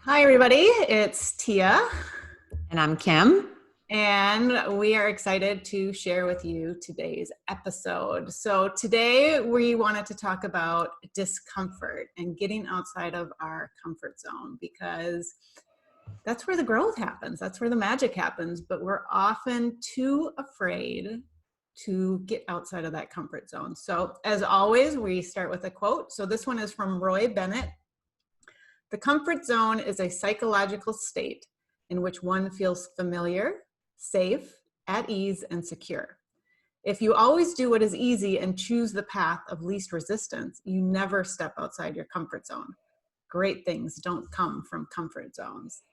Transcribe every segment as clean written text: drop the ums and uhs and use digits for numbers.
Hi, everybody. It's Tia, And I'm Kim. and we are excited to share with you today's episode. So, today we wanted to talk about discomfort and getting outside of our comfort zone because that's where the growth happens, that's where the magic happens. But we're often too afraid to get outside of that comfort zone. So, as always, we start with a quote. So, this one is from Roy Bennett. The comfort zone is a psychological state in which one feels familiar, safe, at ease, and secure. If you always do what is easy and choose the path of least resistance, you never step outside your comfort zone. Great things don't come from comfort zones.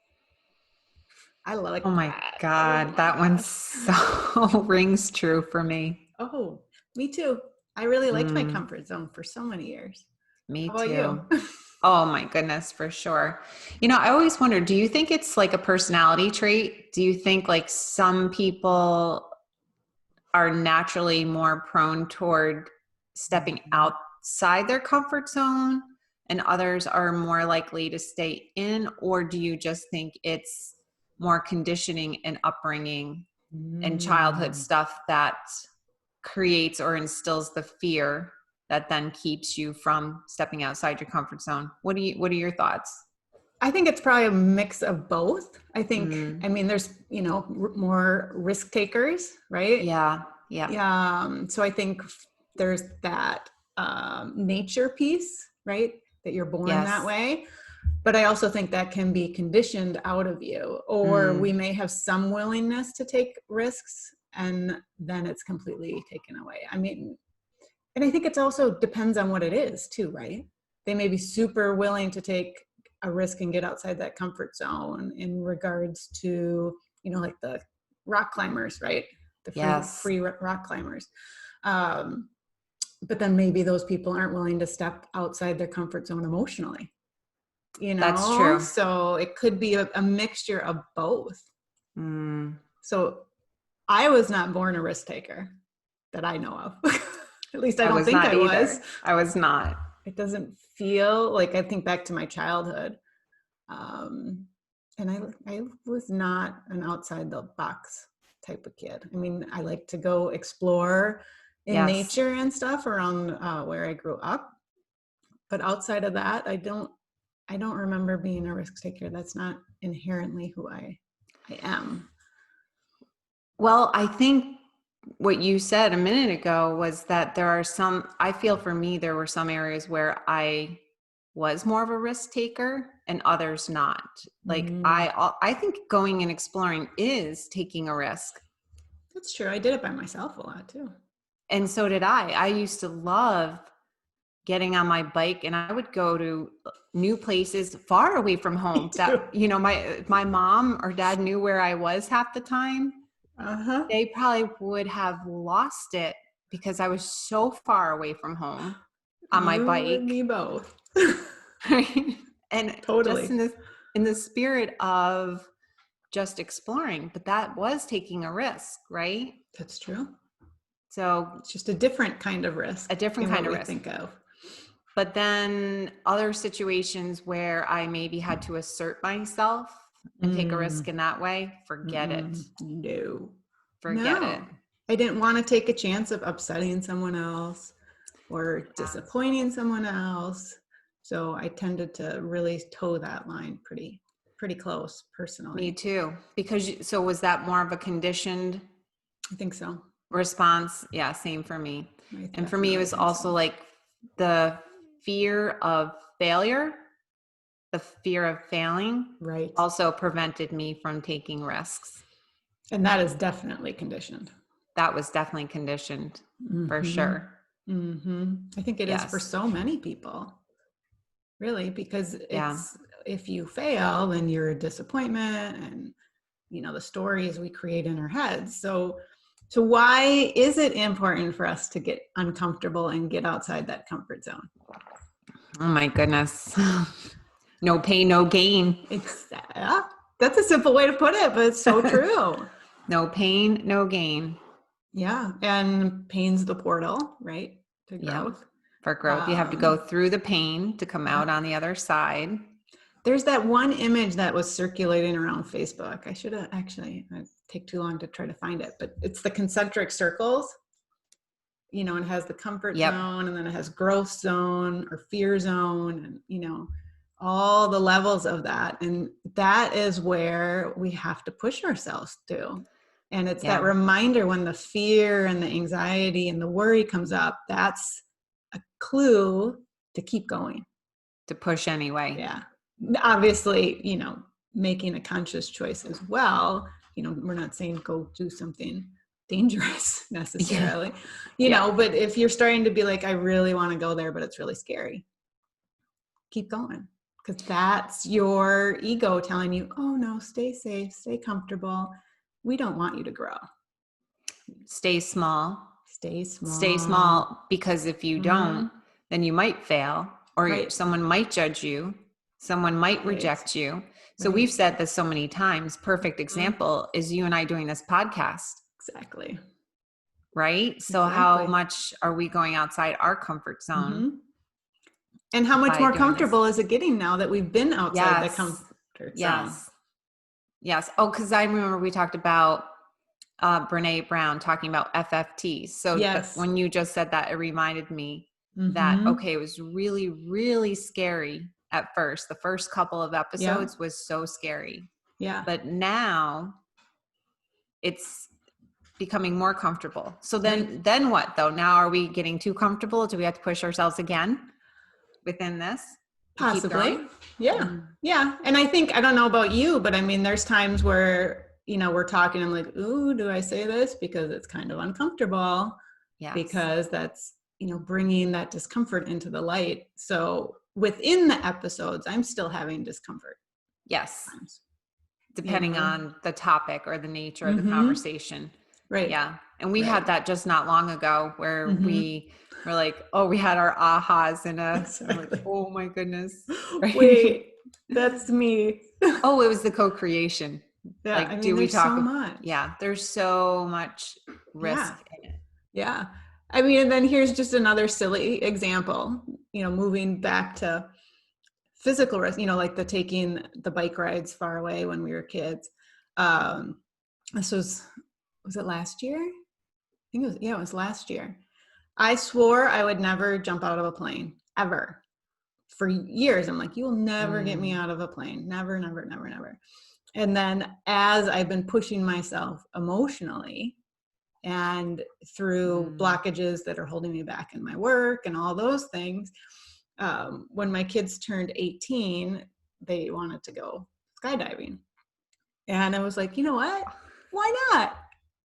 I Oh like my that. Oh God, my that one gosh. so rings true for me. Oh, me too. I really liked my Mm, comfort zone for so many years. me How about you? too. Oh my goodness, for sure. I always wonder, do you think it's like a personality trait? Do you think like some people are naturally more prone toward stepping outside their comfort zone and others are more likely to stay in? Or do you just think it's more conditioning and upbringing and childhood Mm. stuff that creates or instills the fear that then keeps you from stepping outside your comfort zone? What are your thoughts? I think it's probably a mix of both. Mm, I mean, there's, more risk takers, right? yeah, yeah, Yeah. So I think there's that nature piece, right? That you're born that yes. way. But I also think that can be conditioned out of you, or we Mm, may have some willingness to take risks and then it's completely taken away. I mean, and I think it's also depends on what it is too, right? They may be super willing to take a risk and get outside that comfort zone in regards to, like the rock climbers, right? The yes, free rock climbers. Um, but then maybe those people aren't willing to step outside their comfort zone emotionally, that's true. So it could be a mixture of both. Mm, So I was not born a risk taker that I know of. At least I I don't was think not I was. either. I was not. It doesn't feel like, I think back to my childhood. Um, and I was not an outside the box type of kid. I mean, I like to go explore in Yes. nature and stuff around where I grew up. But outside of that, I don't remember being a risk taker. That's not inherently who I am. Well, I think what you said a minute ago was that I feel for me, there were some areas where I was more of a risk taker and others not. Like Mm, I think going and exploring is taking a risk. that's true. I did it by myself a lot too. And so did I. I used to love getting on my bike and I would go to new places far away from Me home that, too. my mom or dad knew where I was half the time. Uh-huh. They probably would have lost it because I was so far away from home on my You and bike. me both. Right? And just Totally. in the spirit of just exploring, but that was taking a risk, right? That's true. So It's just a different kind of a risk different in what kind of we risk. think of. But then other situations where I maybe had to assert myself and take a risk Mm, in that way, forget it. no. Forget it. No. I didn't want to take a chance of upsetting someone else or Yes. disappointing someone else. So I tended to really toe that line pretty close Me personally. too. So was that more of a conditioned I think so. response? Yeah, same for me. I And for me, it definitely was think also so. like the fear of failure, the fear of failing Right. also prevented me from taking risks. And that is definitely conditioned. That was definitely conditioned for Mm-hmm. sure. Mm-hmm. I think it is for Yes. so many people, really, because Yeah. it's if you fail, then you're a disappointment, and the stories we create in our heads. So why is it important for us to get uncomfortable and get outside that comfort zone? Oh my goodness. No pain, no gain. It's that's a simple way to put it, but it's so true. No pain, no gain. Yeah, and pain's the portal, right, to Yep. growth. For growth, you have to go through the pain to come out Yep. on the other side. There's that one image that was circulating around Facebook. I should have actually, it'd take too long to try to find it, but it's the concentric circles. You know, it has the comfort Yep. zone, and then it has growth zone or fear zone, and, you know, all the levels of that. And that is where we have to push ourselves to. And it's that reminder when the fear and the anxiety and the worry comes up, that's a clue to keep going. To push anyway. Yeah. Obviously, you know, making a conscious choice as well. You know, we're not saying go do something dangerous necessarily, you know, but if you're starting to be like, I really want to go there, but it's really scary, keep going. Because that's your ego telling you, oh no, stay safe, stay comfortable. We don't want you to grow. Stay small. Stay small. Stay small, because if you don't, then you might fail, or someone might judge you. Someone might reject you. So we've said this so many times. Perfect example is you and I doing this podcast. Exactly. Right? So how much are we going outside our comfort zone? And how much more comfortable is it getting now that we've been outside the comfort zone? Yes. Oh, because I remember we talked about Brene Brown talking about FFT. So when you just said that, it reminded me that, okay, it was really, really scary at first. The first couple of episodes was so scary. Yeah. But now it's becoming more comfortable. So then what though? Now are we getting too comfortable? Do we have to push ourselves again within this? Possibly. Yeah. Yeah. And I think, I don't know about you, but I mean, there's times where, you know, we're talking, I'm like, ooh, do I say this? Because it's kind of uncomfortable. Yeah. Because that's, you know, bringing that discomfort into the light. So within the episodes, I'm still having discomfort. Yes. Depending on the topic or the nature of the conversation. Right. Yeah. And we had that just not long ago where we were like, oh, we had our ahas and like, oh my goodness. Right? Wait, that's me. Oh, it was the co-creation. Yeah. Like, I mean, there's so much. Yeah. There's so much risk in it. Yeah. I mean, and then here's just another silly example, you know, moving back to physical risk, you know, like the taking the bike rides far away when we were kids. This was it last year? I think it was last year. I swore I would never jump out of a plane, ever. For years, I'm like, you will never get me out of a plane. Never, never, never, never. And then as I've been pushing myself emotionally and through blockages that are holding me back in my work and all those things, when my kids turned 18, they wanted to go skydiving. And I was like, you know what? Why not?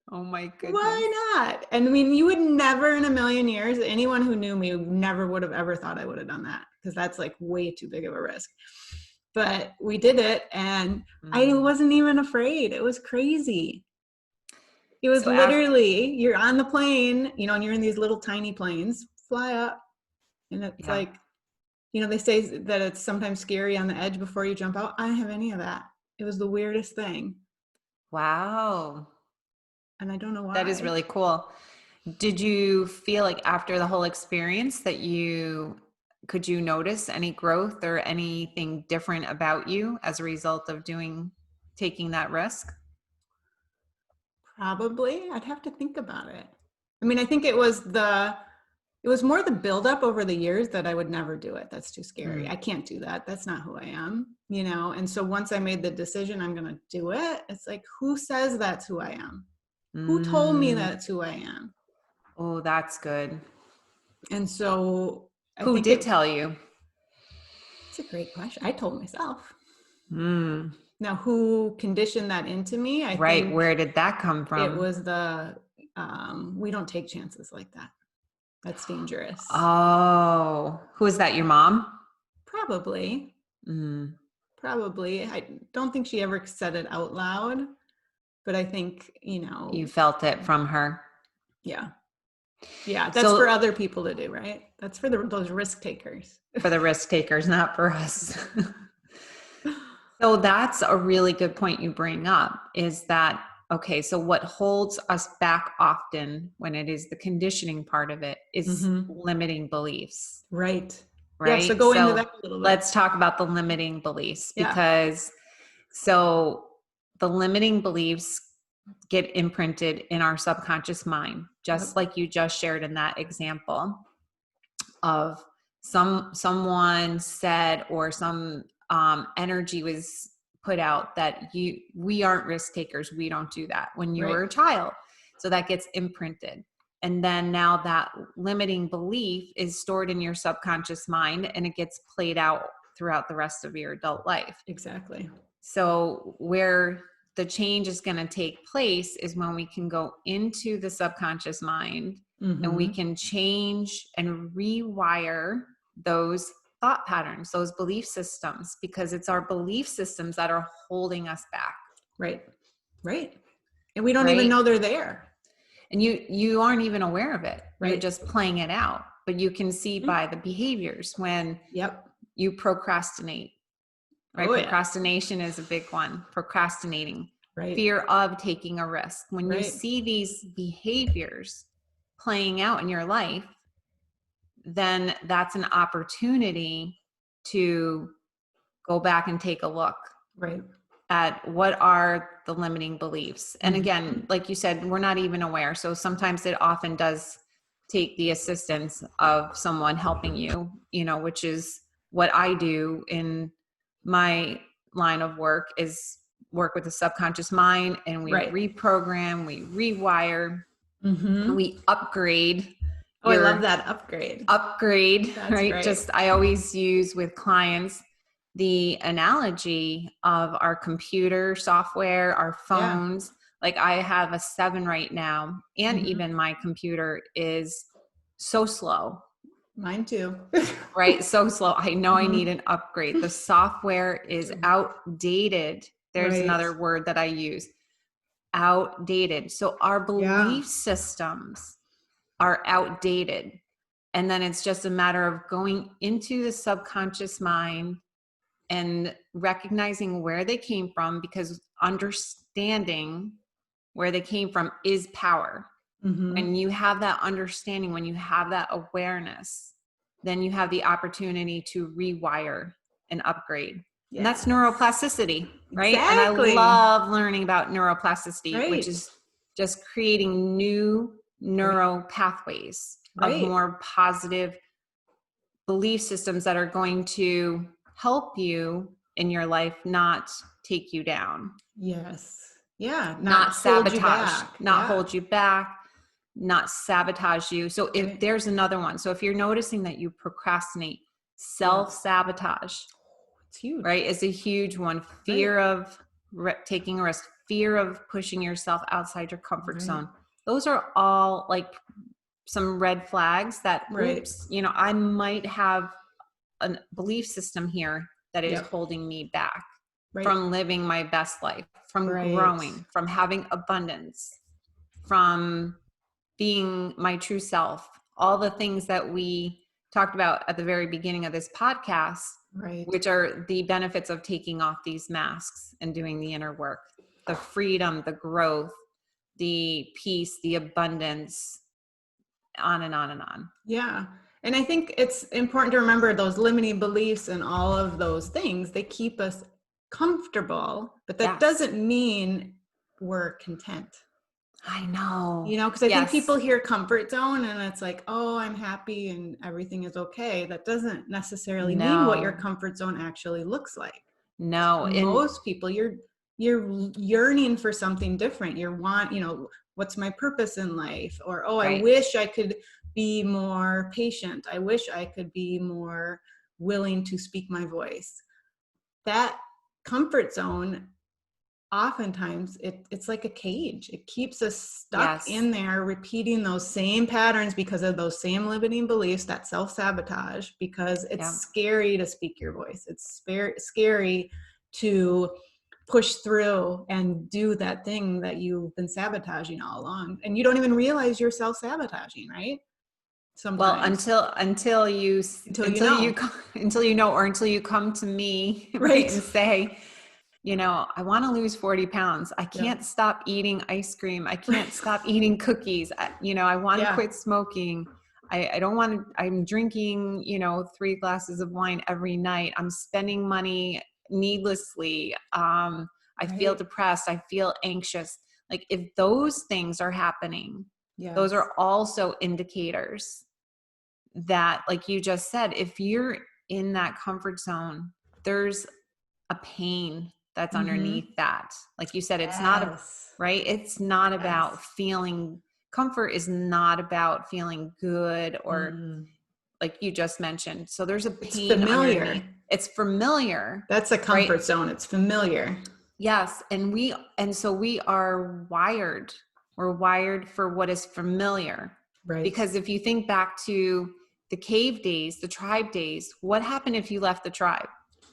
Oh my goodness. Why not? And I mean, you would never in a million years, anyone who knew me never would have ever thought I would have done that, because that's like way too big of a risk. But we did it, and I wasn't even afraid. It was crazy. It was literally, you're on the plane, you know, and you're in these little tiny planes, fly up, and it's like, you know, they say that it's sometimes scary on the edge before you jump out. I don't have any of that. It was the weirdest thing. Wow. And I don't know why. That is really cool. Did you feel like after the whole experience that could you notice any growth or anything different about you as a result of taking that risk? Probably. I'd have to think about it. I mean, I think it was more the buildup over the years that I would never do it. That's too scary. I can't do that. That's not who I am, you know? And so once I made the decision, I'm going to do it. It's like, who says that's who I am? Who told me that's who I am? Oh, that's good. And so who did tell you? It's a great question. I told myself. Now, who conditioned that into me? I think where did that come from? It was we don't take chances like that. That's dangerous. Oh, who is that? Your mom? Probably. Probably. I don't think she ever said it out loud, but I think, you know. You felt it from her. Yeah. Yeah. That's for other people to do, right? That's for those risk takers. For the risk takers, not for us. So that's a really good point you bring up, is that, okay, so what holds us back often when it is the conditioning part of it is limiting beliefs. Right. Yeah. So right? go into So that a little bit. let's talk about the limiting beliefs, Yeah. because so the limiting beliefs get imprinted in our subconscious mind, just Yep. like you just shared in that example of someone said, or some energy was put out that we aren't risk takers, we don't do that when you Right. were a child. So that gets imprinted, and then now that limiting belief is stored in your subconscious mind, and it gets played out throughout the rest of your adult life. Exactly. So where the change is going to take place is when we can go into the subconscious mind, and we can change and rewire those thought patterns, those belief systems, because it's our belief systems that are holding us back. Right. Right. And we don't even Right. know they're there. And you aren't even aware of it. You're Right. just playing it out. But you can see by the behaviors when Yep. you procrastinate, right? Oh yeah. Procrastination is a big one. Procrastinating, Right. fear of taking a risk. When you Right. see these behaviors playing out in your life, then that's an opportunity to go back and take a look Right. at what are the limiting beliefs. And again, Mhm. like you said, we're not even aware. So sometimes it often does take the assistance of someone helping you, which is what I do in my line of work, is work with the subconscious mind, and we Right. reprogram, we rewire, and Mm-hmm. we upgrade Oh, I love your that upgrade. upgrade, That's right? great. Just, I always use with clients the analogy of our computer software, our Yeah. phones. Like I have a 7 right now, and Mhm. even my computer is so slow, Mine too. right? So slow. I know I need Mhm. an upgrade. The software is outdated. There's Right. another word that I use, outdated. So our Yeah. belief systems are outdated. And then it's just a matter of going into the subconscious mind and recognizing where they came from, because understanding where they came from is power. When Mm-hmm. you have that understanding, when you have that awareness, then you have the opportunity to rewire and upgrade. And that's Yes. neuroplasticity, right? And I Exactly. love learning about neuroplasticity, which Right. is just creating new Right. neural pathways of Right. more positive belief systems that are going to help you in your life, not take you down, Yes. Yeah. Not not hold you sabotage, back. not Yeah. hold you back, not sabotage you. So if Right. there's another one, so if you're noticing that you procrastinate, Yeah. self-sabotage, It's huge. right, is a huge one. Right. Fear of taking a risk, fear of pushing yourself outside your comfort Right. zone. Those are all like some red flags that, Right. oops, I might have a belief system here that is Yep. holding me back Right. from living my best life, from Right. growing, from having abundance, from being my true self. All the things that we talked about at the very beginning of this podcast, Right. which are the benefits of taking off these masks and doing the inner work, the freedom, the growth, the peace, the abundance, on and on and on. Yeah. And I think it's important to remember those limiting beliefs and all of those things, they keep us comfortable, but that Yes. doesn't mean we're content. I know. Because I think Yes. people hear comfort zone and it's like, oh, I'm happy and everything is okay. That doesn't necessarily mean what your No. comfort zone actually looks like. No. For And most people, you're yearning for something different. What's my purpose in life? Or, oh, I right. wish I could be more patient. I wish I could be more willing to speak my voice. That comfort zone, oftentimes it's like a cage. It keeps us stuck Yes. in there, repeating those same patterns because of those same limiting beliefs, that self-sabotage, because it's Yeah. scary to speak your voice. It's scary to push through and do that thing that you've been sabotaging all along, and you don't even realize you're self-sabotaging, right? Well, Sometimes, until you until you until you know. until you know, or until you come to me, right, Right. and say, I want to lose 40 pounds. I Yep. can't stop eating ice cream. I Right. can't stop eating cookies. I want to Yeah. quit smoking. I don't want to, I'm drinking, 3 glasses of wine every night. I'm spending money needlessly. I feel Right. depressed. I feel anxious. Like if those things are happening, those Yes. are also indicators that, like you just said, if you're in that comfort zone, there's a pain that's Mm-hmm. underneath that. Like you said, it's not Yes. right. It's not about Yes. feeling comfort is not about feeling good or Mm-mm. like you just mentioned. So there's a It's pain familiar. underneath. It's familiar, That's a right? comfort zone. It's familiar. Yes. And so we are wired. We're wired for what is familiar. Right. Because if you think back to the cave days, the tribe days, what happened if you left the tribe?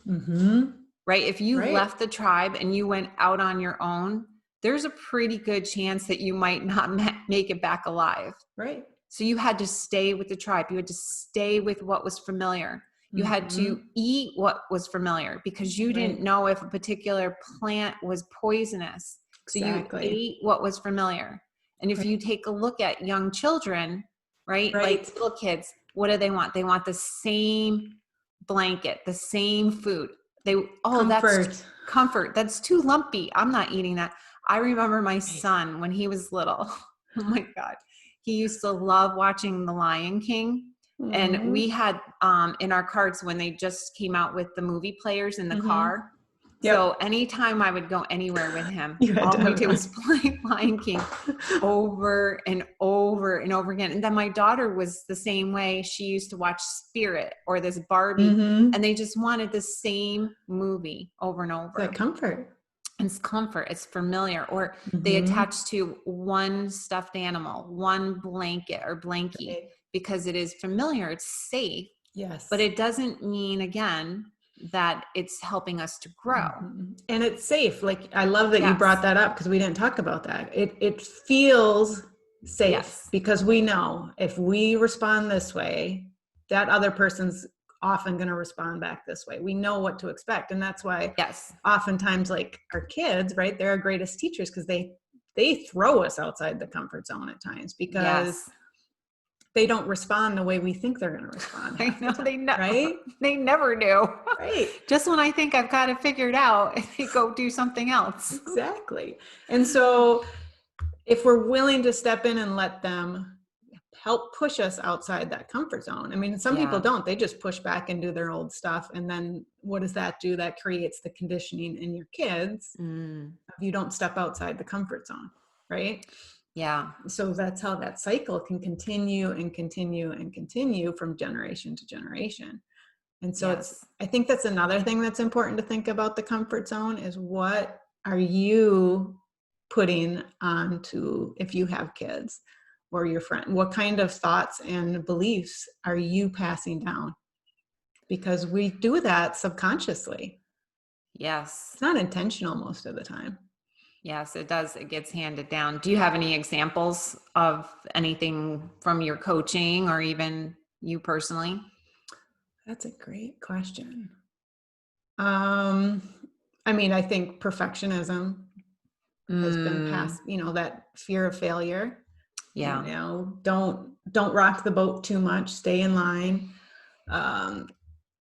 Mm-hmm. Right? If you Right. left the tribe and you went out on your own, there's a pretty good chance that you might not make it back alive. Right. So you had to stay with the tribe. You had to stay with what was familiar. You had Mm-hmm. to eat what was familiar because you didn't Right. know if a particular plant was poisonous. So you Exactly. ate what was familiar. And if you Right. take a look at young children, right? Like Right. little kids, what do they want? They want the same blanket, the same food. That's Comfort. comfort. That's too lumpy. I'm not eating that. I remember my Right. son when he was little. Oh my God. He used to love watching The Lion King. And Mm-hmm. we had in our carts when they just came out with the movie players in the Mm-hmm. car. So Yep. anytime I would go anywhere with him, You had to all we have it did was on. play Lion King over and over and over again. And then my daughter was the same way. She used to watch Spirit or this Barbie, Mm-hmm. and they just wanted the same movie over and That over. comfort. It's comfort, it's familiar, or they Mm-hmm. attach to one stuffed animal, one blanket or blankie Right. because it is familiar, it's safe, but Yes. it doesn't mean, again, that it's helping us to grow. Mm-hmm. And it's safe. Like I love that you brought Yes, that up because we didn't talk about that. It feels safe yes, because we know if we respond this way, that other person's often going to respond back this way. We know what to expect, and that's why yes, oftentimes, like our kids, right? They're our greatest teachers because they throw us outside the comfort zone at times because yes. they don't respond the way we think they're going to respond I half the know time, right? they never do. Right. Just when I think I've got it figured out, they go do something else. Exactly. And so if we're willing to step in and let them help push us outside that comfort zone. I mean, some people Yeah. don't. They just push back and do their old stuff. And then what does that do? That creates the conditioning in your kids. Mm, If you don't step outside the comfort zone, right? yeah. So that's how that cycle can continue and continue and continue from generation to generation. And so Yes. I think that's another thing that's important to think about the comfort zone is what are you putting onto if you have kids or your friend? What kind of thoughts and beliefs are you passing down? Because we do that subconsciously. Yes. It's not intentional most of the time. Yes, it does. It gets handed down. Do you have any examples of anything from your coaching or even you personally? That's a great question. Um, I mean, I think perfectionism has been Mm, passed, that fear of failure, yeah. don't rock the boat too much, stay in line.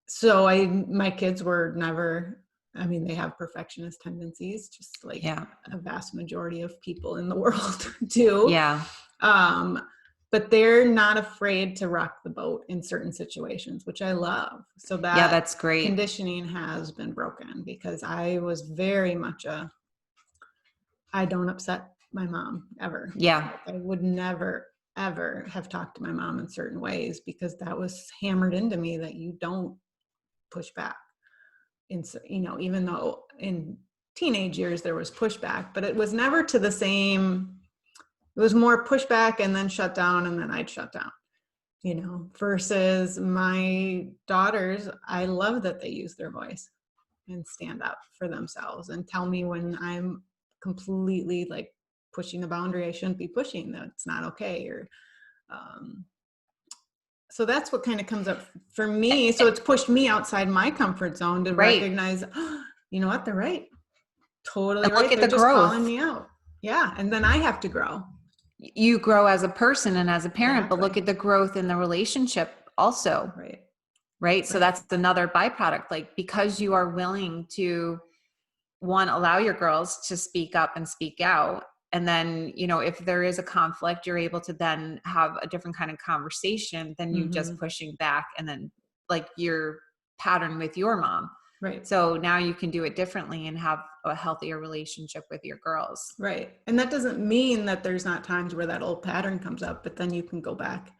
So my kids were never, I mean, they have perfectionist tendencies, just like Yeah. a vast majority of people in the world do. Yeah. Um, but they're not afraid to rock the boat in certain situations, which I love. So Yeah, that that's great. conditioning has been broken because I was very much I don't upset my mom ever. Yeah. Like I would never, ever have talked to my mom in certain ways because that was hammered into me that you don't push back. Even though in teenage years there was pushback, but it was never to the same, it was more pushback and then shut down and then I'd shut down, versus my daughters. I love that they use their voice and stand up for themselves and tell me when I'm completely like pushing the boundary I shouldn't be pushing, that it's not okay. Or um, so that's what kind of comes up for me. So it's pushed me outside my comfort zone to Right. recognize, oh, you know what, they're right. Totally And look right. at They're the just calling growth. me out. Yeah. And then I have to grow. you grow as a person and as a parent, but look Exactly. at the growth in the relationship also. Right. Right. So Right. that's another byproduct, like, because you are willing to, one, allow your girls to speak up and speak out. And then, if there is a conflict, you're able to then have a different kind of conversation than you just pushing back and then like your pattern with your mom. Right. So now you can do it differently and have a healthier relationship with your girls. Right. And that doesn't mean that there's not times where that old pattern comes up, but then you can go back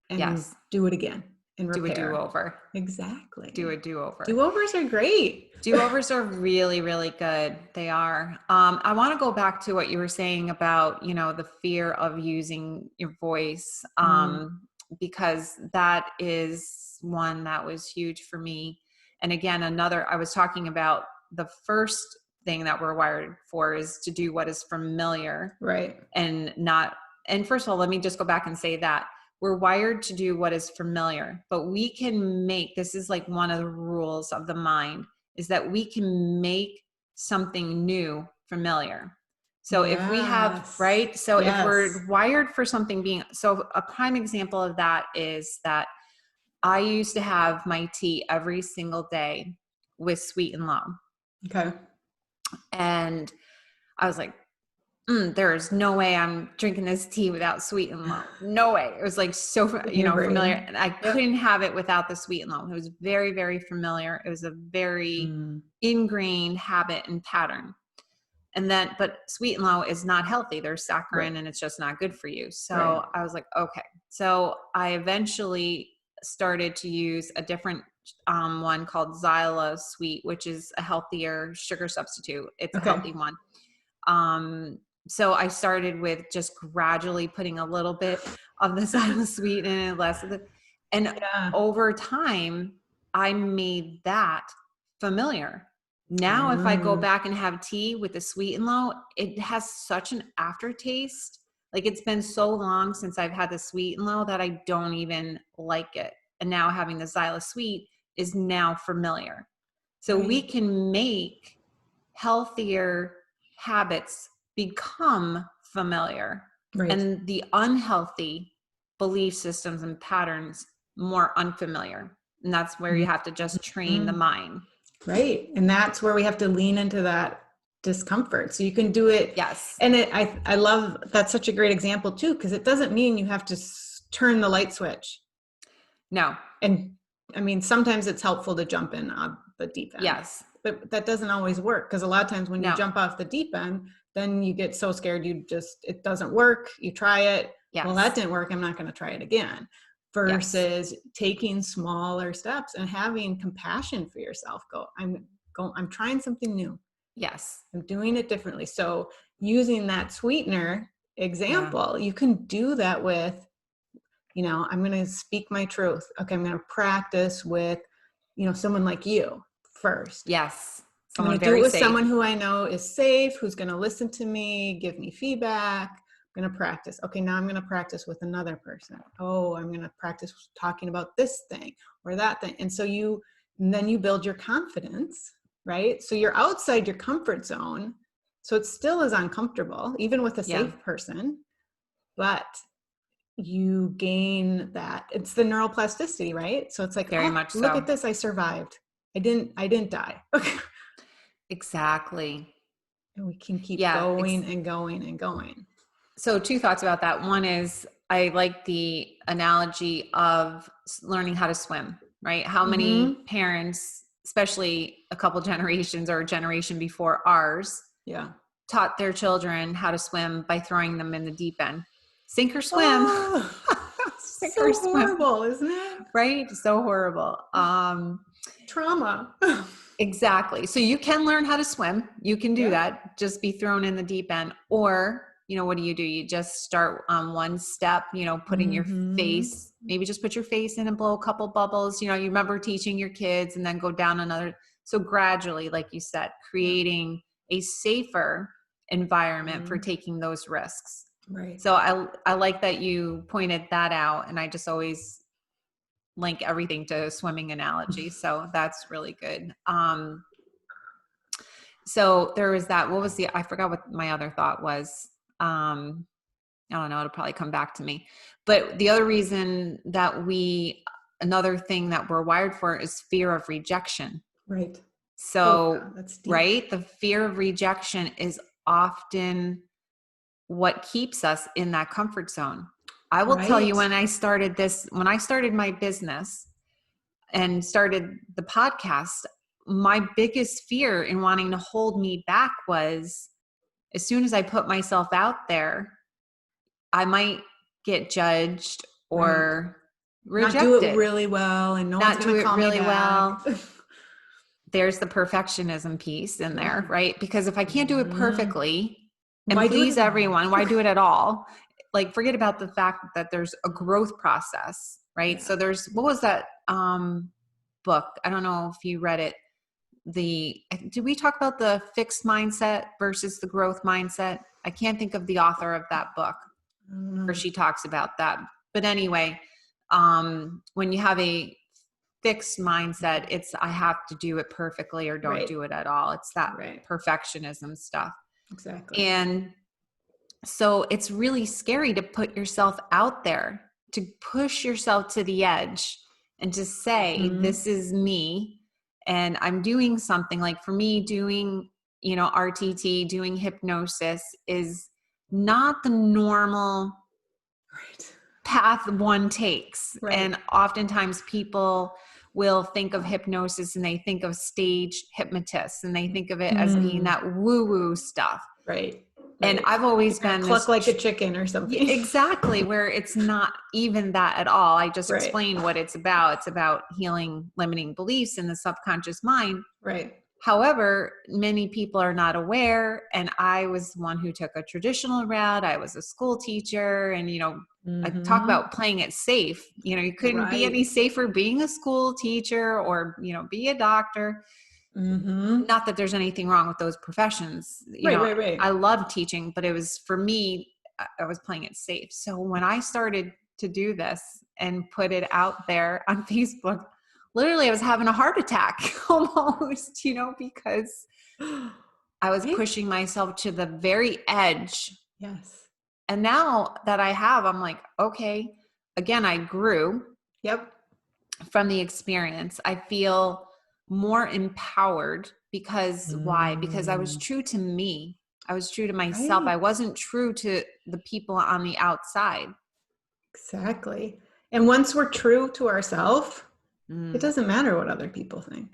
and Yes. do it again and Do a repair. do-over. Exactly. Do a do-over. Do-overs are great. Do-overs are really, really good. They are. I want to go back to what you were saying about, the fear of using your voice, because that is one that was huge for me. And again, I was talking about the first thing that we're wired for is to do what is familiar. Right. And first of all, let me just go back and say that we're wired to do what is familiar, but we can this is like one of the rules of the mind, is that we can make something new familiar. So if we have, right? So if we're wired for something so a prime example of that is that I used to have my tea every single day with sweet and low. Okay. And I was like, there is no way I'm drinking this tea without sweet and low. No way. It was like so, familiar. And I couldn't have it without the sweet and low. It was very, very familiar. It was a very ingrained habit and pattern. And then, but sweet and low is not healthy. There's saccharin and it's just not good for you. So I was like, okay. So I eventually started to use a different one called Xyla Sweet, which is a healthier sugar substitute. It's a healthy one. So I started with just gradually putting a little bit of the Xyla Sweet in it, less of over time, I made that familiar. Now, if I go back and have tea with the sweet and low, it has such an aftertaste. Like, it's been so long since I've had the sweet and low that I don't even like it. And now having the Xyla Sweet is now familiar. So we can make healthier habits become familiar, and the unhealthy belief systems and patterns more unfamiliar. And that's where you have to just train the mind. Right. And that's where we have to lean into that discomfort. So you can do it. Yes. And I love, that's such a great example too, because it doesn't mean you have to turn the light switch. No. And I mean, sometimes it's helpful to jump in on the deep end. Yes. But that doesn't always work, because a lot of times when you jump off the deep end, then you get so scared it doesn't work. You try it. Yes. Well, that didn't work. I'm not going to try it again. Versus taking smaller steps and having compassion for yourself. I'm trying something new. Yes. I'm doing it differently. So using that sweetener example, you can do that with, I'm going to speak my truth. Okay. I'm going to practice with, someone like you first. Yes. I'm going to do it with someone who I know is safe, who's going to listen to me, give me feedback. I'm going to practice. Okay, now I'm going to practice with another person. Oh, I'm going to practice talking about this thing or that thing. And so then you build your confidence, right? So you're outside your comfort zone. So it still is uncomfortable, even with a safe person, but you gain that. It's the neuroplasticity, right? So it's like, very much so. Look at this. I survived. I didn't die. Okay. Exactly. And we can keep going and going and going. So 2 thoughts about that. One is, I like the analogy of learning how to swim, right? How many parents, especially a couple generations or a generation before ours, taught their children how to swim by throwing them in the deep end. Sink or swim. Oh, Sink so or swim. horrible, isn't it? Right? So horrible. Trauma. Exactly. So you can learn how to swim. You can do that. Just be thrown in the deep end. Or, what do? You just start on one step, putting your face, maybe just put your face in and blow a couple bubbles. You remember teaching your kids, and then go down another. So gradually, like you said, creating a safer environment for taking those risks. Right. So I like that you pointed that out, and I just always link everything to a swimming analogy. So that's really good. So there was that. What was I forgot what my other thought was. I don't know, it'll probably come back to me. But the other reason that another thing that we're wired for is fear of rejection. Right. So, Yeah, that's deep. right, the fear of rejection is often what keeps us in that comfort zone. I will tell you, Right. when I started my business and started the podcast, my biggest fear in wanting to hold me back was, as soon as I put myself out there, I might get judged Right. or Not do it rejected, really well, and no one's not going do to it call me really back. well. There's the perfectionism piece in there, Right. right? Because if I can't do it Mhm. perfectly and Why do it please at all? everyone, why do it at all? Like, forget about the fact that there's a growth process, right? Yeah. So what was that book? I don't know if you read it. Did we talk about the fixed mindset versus the growth mindset? I can't think of the author of that book I don't where know. she talks about that. But anyway, when you have a fixed mindset, it's, I have to do it perfectly or don't Right. do it at all. It's that Right. perfectionism stuff. Exactly. And so it's really scary to put yourself out there, to push yourself to the edge and to say, Mhm. this is me and I'm doing something. Like for me, doing, RTT, doing hypnosis is not the normal Right. path one takes. Right. And oftentimes people will think of hypnosis and they think of stage hypnotists and they think of it as being Mm. that woo-woo stuff. Right. And Right. I've You're always gonna been cluck this like a chicken or something. exactly, where it's not even that at all. I just Right. explained what it's about. It's about healing limiting beliefs in the subconscious mind. Right. However, many people are not aware. And I was one who took a traditional route. I was a school teacher, and, I talk Mhm. about playing it safe. You couldn't be any Right. safer being a school teacher or, be a doctor. Mhm. Not that there's anything wrong with those professions. Right. Right. Right. I love teaching, but it was, for me, I was playing it safe. So when I started to do this and put it out there on Facebook, literally I was having a heart attack almost, because I was Right. pushing myself to the very edge. Yes. And now that I'm like, okay, again, I grew Yep. from the experience. I feel more empowered because why? Because I was Mm. true to me. I was true to myself. I Right. wasn't true to the people on the outside. Exactly. And once we're true to ourselves, it Mm, doesn't matter what other people think.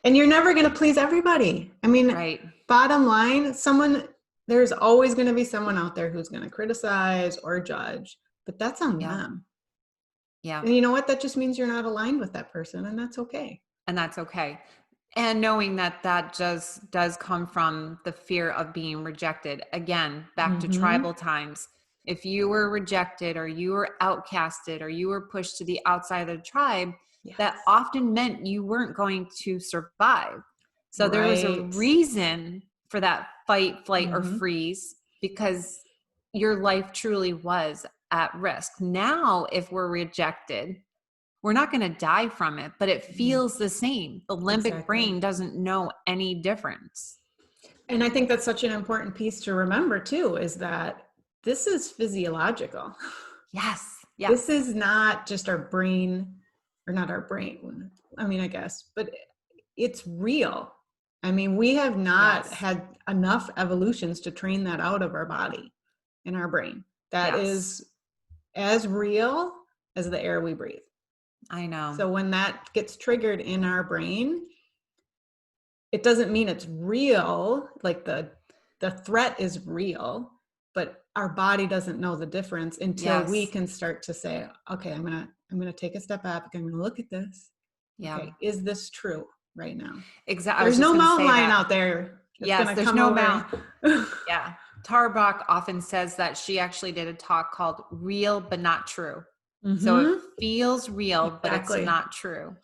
And you're never going to please everybody. I mean, right. bottom line, there's always going to be someone out there who's going to criticize or judge, but that's on Yeah. them. Yeah. And you know what? That just means you're not aligned with that person, and that's okay. And that's okay. And knowing that just does come from the fear of being rejected. Again, back to Mm-hmm. tribal times. If you were rejected or you were outcasted or you were pushed to the outside of the tribe, Yes. that often meant you weren't going to survive. So there was a Right. reason for that fight, flight, or Mm-hmm. freeze, because your life truly was at risk. Now, if we're rejected, we're not going to die from it, but it feels the same. The limbic Exactly. brain doesn't know any difference. And I think that's such an important piece to remember too, is that this is physiological. Yes. This Yes. is not just our brain, or not our brain. I mean, I guess, but it's real. I mean, we have not Yes. had enough evolutions to train that out of our body and our brain. That Yes. is as real as the air we breathe. I know. So when that gets triggered in our brain, it doesn't mean it's real, like the threat is real, but our body doesn't know the difference until we Yes. can start to say, okay, I'm gonna take a step back, I'm gonna look at this. Yeah. Okay, is this true right now? Exactly. I was There's just no going to mountain say lion that. out there that's Yes. gonna There's come no over. amount. Yeah. Tara Brach often says that she actually did a talk called Real But Not True. So it Mm-hmm. feels real, but it's Exactly. not true.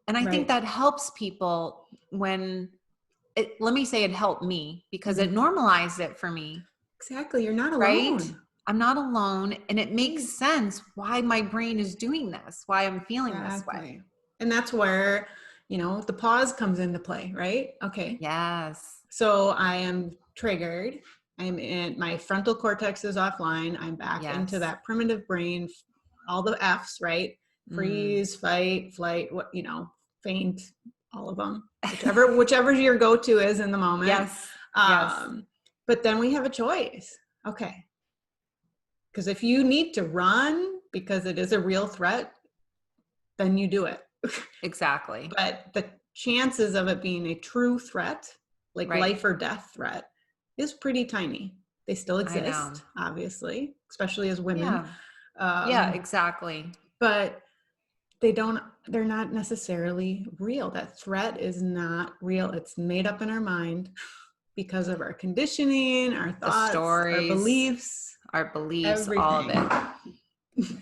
And I think Right. that helps people let me say it helped me because it Mm-hmm. normalized it for me. Exactly. You're not Right? alone. I'm not alone. And it makes Right. sense why my brain is doing this, why I'm feeling this way. Exactly. And that's where, the pause comes into play, right? Okay. Yes. So I am triggered. I'm in, my frontal cortex is offline. I'm back into Yes. that primitive brain, all the F's, right? Freeze, fight, flight, what, faint, all of them, whichever your go-to is in the moment. Yes. Yes. But then we have a choice. Okay. Because if you need to run because it is a real threat, then you do it. Exactly. But the chances of it being a true threat, like Right. life or death threat, is pretty tiny. They still I know. exist, obviously, especially as women. Yeah, exactly. But they're not necessarily real. That threat is not real. It's made up in our mind because of our conditioning, our The thoughts, stories, our beliefs, all of everything. it.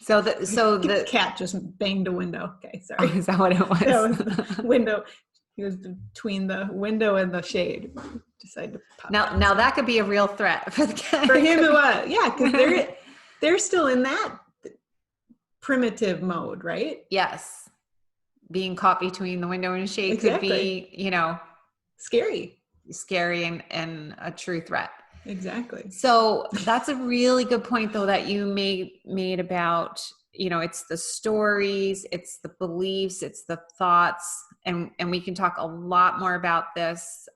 So the cat just banged a window. Okay, sorry. Oh, is that what it was? That was the window. He was between the window and the shade. Decided to pop. Now that could be a real threat for the cat. For him, it was. Yeah, because they're still in that primitive mode, right? Yes. Being caught between the window and shade Exactly. could be, scary and a true threat. Exactly. So that's a really good point though that you made about, it's the stories, it's the beliefs, it's the thoughts, and we can talk a lot more about this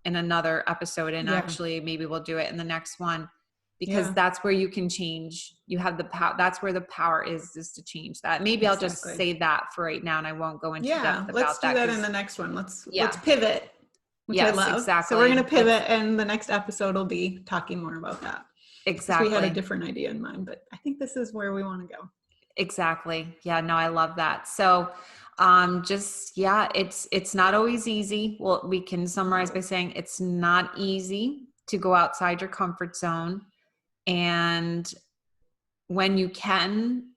in another episode, and actually maybe we'll do it in the next one, because that's where you can change. You have the power. That's where the power is to change that. Maybe I'll just say that for right now, and I won't go into depth about that. Let's do that in the next one. Let's pivot. Which I love. Exactly. So we're going to pivot, and the next episode will be talking more about that. Exactly. We had a different idea in mind, but I think this is where we want to go. Exactly. Yeah, no, I love that. So it's not always easy. Well, we can summarize by saying it's not easy to go outside your comfort zone. And when you can,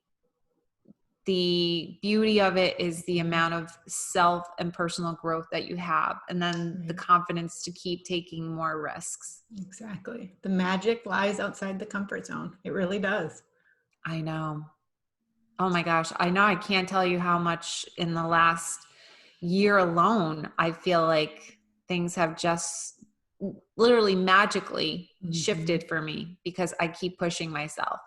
the beauty of it is the amount of self and personal growth that you have, and then the confidence to keep taking more risks. Exactly. The magic lies outside the comfort zone. It really does. I know. Oh my gosh. I know. I can't tell you how much in the last year alone, I feel like things have just literally magically shifted for me, because I keep pushing myself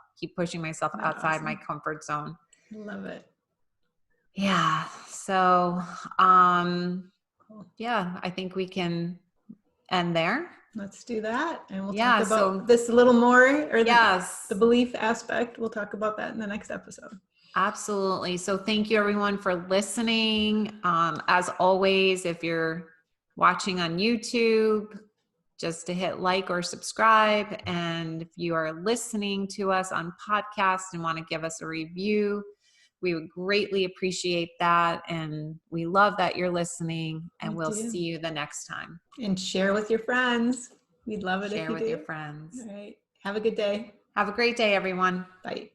outside my comfort zone. Love it. Yeah. So, I think we can end there. Let's do that. And we'll talk about this a little more, or the belief aspect. We'll talk about that in the next episode. Absolutely. So thank you everyone for listening. As always, if you're watching on YouTube, just to hit like or subscribe. And if you are listening to us on podcast and want to give us a review, we would greatly appreciate that. And we love that you're listening, and we'll see you the next time. And share with your friends. We'd love it if you do. Share with your friends. All right. Have a good day. Have a great day, everyone. Bye.